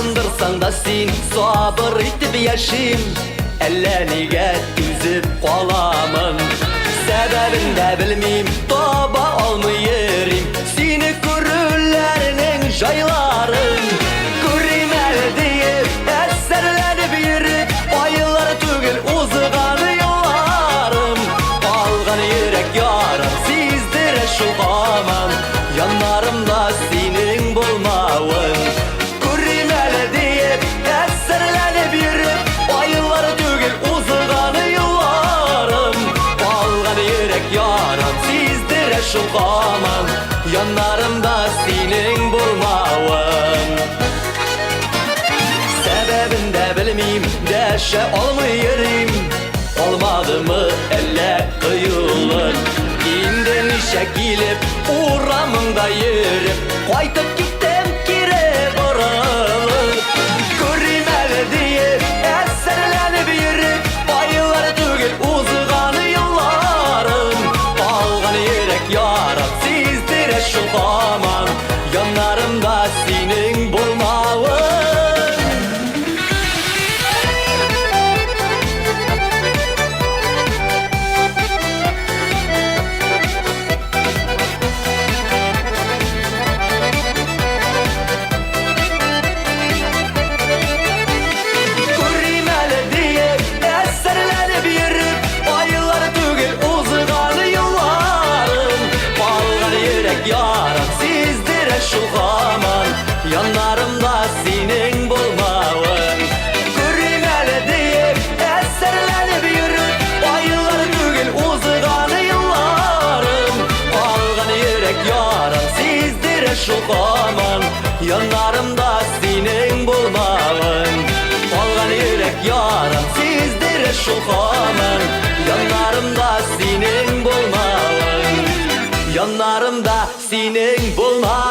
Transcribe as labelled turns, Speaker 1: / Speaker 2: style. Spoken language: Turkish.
Speaker 1: Sağındırsan da sen sabır itip yaşayım. Ellerine düzüp kalamın. Sebebini de bilmeyim, taba olmayırım. Seni görürlerinin jayların. Göreyim el deyip eserlenip yürüp, ayıları tügül uzağını yollarım. Kalgan yürek yarım sizdir şu aman. Yanlarımda senin bulmağın. Göreyim el deyip eserlenip yürüp, ayıları tügül uzağını yollarım. Kalgan yürek yarım sizdir şu aman. Yanlarımda senin bulmağın. Sebebini de bilmeyim, deşe olmayırım. Olmadı mı elle kıyılır. İnden işe gelip uğramında yürüp, kaytıp gittim kire buralı. Göreyim el deyip eserlenip yürüp, ayıları tügül uzağını yıllarım. Kalgan yürek yarım sizdir şu aman. Yanlarımda senin bulmağın. Şu aman, yanlarımda senin bulmağın. Göreyim el deyip eserlenip yürüp, ayıları tügül uzağını yıllarım. Kalgan yürek yarım sizdir şu aman. Yanlarımda senin bulmağın. Kalgan yürek yarım sizdir şu aman. Yanlarımda senin bulmağın. Yanlarımda senin bulmağın.